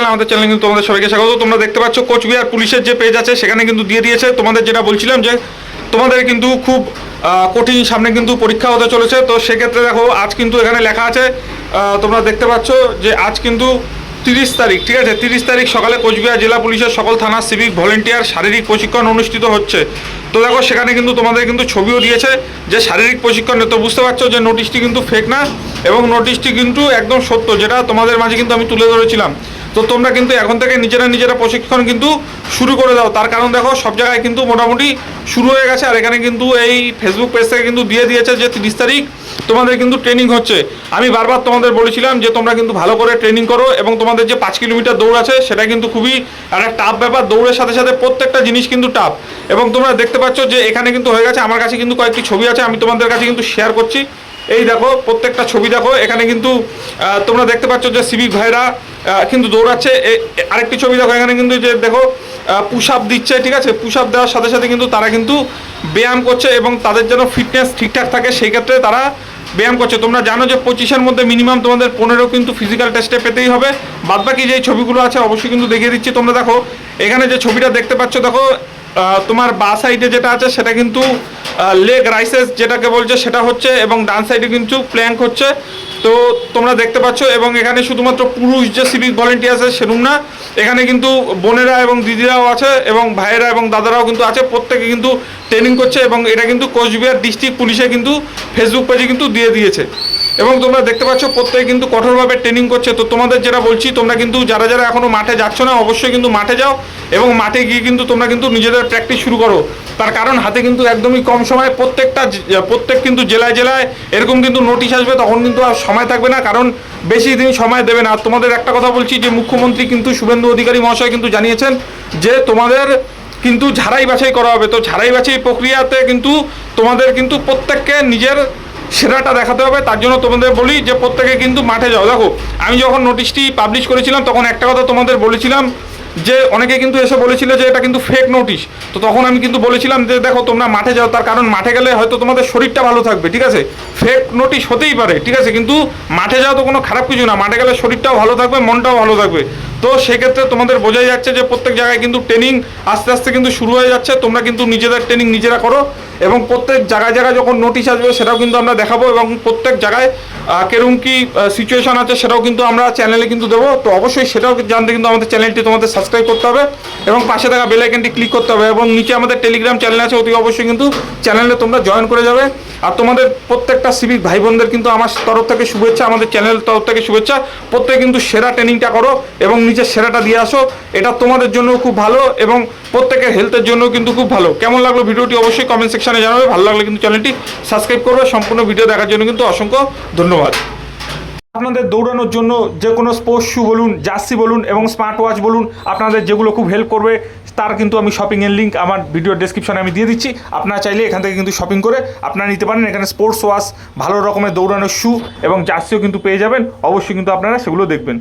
আমাদের চ্যানেলে কিন্তু তোমাদের সবাইকে স্বাগত। তোমরা দেখতে পাচ্ছ কোচবিহার পুলিশের যে পেজ আছে সেখানে কিন্তু দিয়ে দিয়েছে। তোমাদের যেটা বলছিলাম যে তোমাদের কিন্তু খুব কঠিন সামনে কিন্তু পরীক্ষা হতে চলেছে। তো সেক্ষেত্রে দেখো আজ কিন্তু এখানে লেখা আছে, তোমরা দেখতে পাচ্ছ যে আজ কিন্তু 30 তারিখ, ঠিক আছে, 30 তারিখ সকালে কোচবিহার জেলা পুলিশের সকল থানা সিভিক ভলেন্টিয়ার শারীরিক প্রশিক্ষণ অনুষ্ঠিত হচ্ছে। তো দেখো সেখানে কিন্তু তোমাদের কিন্তু ছবিও দিয়েছে যে শারীরিক প্রশিক্ষণ। তো বুঝতে পারছো যে নোটিশটি কিন্তু ফেক না এবং নোটিশটি কিন্তু একদম সত্য, যেটা তোমাদের মাঝে কিন্তু আমি তুলে ধরেছিলাম। তো তোমরা কিন্তু এখন থেকে নিজেরা প্রশিক্ষণ কিন্তু শুরু করে দাও। তার কারণ দেখো সব জায়গায় কিন্তু মোটামুটি শুরু হয়ে গেছে। আর এখানে কিন্তু এই ফেসবুক পেজ থেকে কিন্তু দিয়ে দিয়েছে যে 30 তারিখ তোমাদের কিন্তু ট্রেনিং হচ্ছে। আমি বারবার তোমাদের বলেছিলাম যে তোমরা কিন্তু ভালো করে ট্রেনিং করো এবং তোমাদের যে 5 কিলোমিটার দৌড় আছে সেটা কিন্তু খুবই একটা টাফ ব্যাপার। দৌড়ের সাথে সাথে প্রত্যেকটা জিনিস কিন্তু টাফ। এবং তোমরা দেখতে পাচ্ছ যে এখানে কিন্তু হয়ে গেছে। আমার কাছে কিন্তু কয়েকটি ছবি আছে, আমি তোমাদের কাছে কিন্তু শেয়ার করছি। এই দেখো প্রত্যেকটা ছবি দেখো। এখানে কিন্তু তোমরা দেখতে পাচ্ছ যে সিভিক ভাইরা কিন্তু দৌড়াচ্ছে। আরেকটি ছবি দেখো, এখানে কিন্তু যে দেখো পুশ আপ দিচ্ছে, ঠিক আছে। পুশ আপ দেওয়ার সাথে সাথে কিন্তু তারা কিন্তু ব্যায়াম করছে এবং তাদের যেন ফিটনেস ঠিকঠাক থাকে সেই ক্ষেত্রে তারা ব্যায়াম করছে। তোমরা জানো যে 25-এর মধ্যে মিনিমাম তোমাদের 15 কিন্তু ফিজিক্যাল টেস্টে পেতেই হবে। বাদবাকি যে ছবিগুলো আছে অবশ্যই কিন্তু দেখিয়ে দিচ্ছি। তোমরা দেখো এখানে যে ছবিটা দেখতে পাচ্ছ, দেখো তোমার বা সাইডে যেটা আছে সেটা কিন্তু লেগ রাইসেস যেটাকে বলছে সেটা হচ্ছে, এবং ডান সাইডে কিন্তু প্ল্যাঙ্ক হচ্ছে। তো তোমরা দেখতে পাচ্ছ এবং এখানে শুধুমাত্র পুরুষ যে সিভিক ভলেন্টিয়ার আছে সেরকম না, এখানে কিন্তু বোনেরা এবং দিদিরাও আছে এবং ভাইয়েরা এবং দাদারাও কিন্তু আছে। প্রত্যেকে কিন্তু ট্রেনিং করছে এবং এটা কিন্তু কোচবিহার ডিস্ট্রিক্ট পুলিশে কিন্তু ফেসবুক পেজে কিন্তু দিয়ে দিয়েছে। এবং তোমরা দেখতে পাচ্ছ প্রত্যেকে কিন্তু কঠোরভাবে ট্রেনিং করছে। তো তোমাদের যেটা বলছি, তোমরা কিন্তু যারা এখনও মাঠে যাচ্ছ না অবশ্যই কিন্তু মাঠে যাও এবং মাঠে গিয়ে কিন্তু তোমরা কিন্তু নিজেদের প্র্যাকটিস শুরু করো। তার কারণ হাতে কিন্তু একদমই কম সময়, প্রত্যেক কিন্তু জেলায় এরকম কিন্তু নোটিশ আসবে, তখন কিন্তু আর সময় থাকবে না, কারণ বেশি দিন সময় দেবে না। আর তোমাদের একটা কথা বলছি যে মুখ্যমন্ত্রী কিন্তু শুভেন্দু অধিকারী মহাশয় কিন্তু জানিয়েছেন যে তোমাদের কিন্তু ঝাড়াই বাছাই করা হবে। তো ঝাড়াই বাছাই প্রক্রিয়াতে কিন্তু তোমাদের কিন্তু প্রত্যেককে নিজের সেরাটা দেখাতে হবে। তার জন্য তোমাদের বলি যে প্রত্যেকে কিন্তু মাঠে যাও। দেখো আমি যখন নোটিশটি পাবলিশ করেছিলাম তখন একটা কথা তোমাদের বলেছিলাম যে অনেকে কিন্তু এসে বলেছিল যে এটা কিন্তু ফেক নোটিশ। তো তখন আমি কিন্তু বলেছিলাম যে দেখো তোমরা মাঠে যাও, তার কারণ মাঠে গেলে হয়তো তোমাদের শরীরটা ভালো থাকবে, ঠিক আছে। ফেক নোটিশ হতেই পারে, ঠিক আছে, কিন্তু মাঠে যাও তো কোনো খারাপ কিছু না। মাঠে গেলে শরীরটাও ভালো থাকবে, মনটাও ভালো থাকবে। তো সেক্ষেত্রে তোমাদের বোঝাই যাচ্ছে যে প্রত্যেক জায়গায় কিন্তু ট্রেনিং আস্তে আস্তে কিন্তু শুরু হয়ে যাচ্ছে। তোমরা কিন্তু নিজেদের ট্রেনিং নিজেরা করো এবং প্রত্যেক জায়গায় যখন নোটিশ আসবে সেটাও কিন্তু আমরা দেখাবো এবং প্রত্যেক জায়গায় কেরম কি সিচুয়েশন আছে সেটাও কিন্তু আমরা চ্যানেলে কিন্তু দেবো। তো অবশ্যই সেটাও জানতে কিন্তু আমাদের চ্যানেলটি তোমাদের সাবস্ক্রাইব করতে হবে এবং পাশে থাকা বেল আইকনটি ক্লিক করতে হবে এবং নিচে আমাদের টেলিগ্রাম চ্যানেল আছে, অতি অবশ্যই কিন্তু চ্যানেলে তোমরা জয়েন করে যাবে। আর তোমাদের প্রত্যেকটা সিভিক ভাই বোনদের কিন্তু আমার তরফ থেকে শুভেচ্ছা, আমাদের চ্যানেলের তরফ থেকে শুভেচ্ছা। প্রত্যেকে কিন্তু সেরা ট্রেনিংটা করো এবং নিজের সেরাটা দিয়ে আসো। এটা তোমাদের জন্য খুব ভালো এবং প্রত্যেকের হেলথের জন্য কিন্তু খুব ভালো। কেমন লাগলো ভিডিওটি অবশ্যই কমেন্ট সেকশনে জানাবে। ভালো লাগলে কিন্তু চ্যানেলটি সাবস্ক্রাইব করবে। সম্পূর্ণ ভিডিও দেখার জন্য কিন্তু অসংখ্য ধন্যবাদ। আপনাদের দৌড়ানোর জন্য যে কোনো স্পোর্টস শু বলুন, জার্সি বলুন এবং স্মার্ট ওয়াচ বলুন, আপনাদের যেগুলো খুব হেল্প করবে তার কিন্তু আমি শপিংয়ের লিঙ্ক আমার ভিডিও ডেসক্রিপশনে আমি দিয়ে দিচ্ছি। আপনারা চাইলে এখান থেকে কিন্তু শপিং করে আপনারা নিতে পারেন। এখানে স্পোর্টস ওয়াচ, ভালো রকমের দৌড়ানোর শু এবং জার্সিও কিন্তু পেয়ে যাবেন। অবশ্যই কিন্তু আপনারা সেগুলো দেখবেন।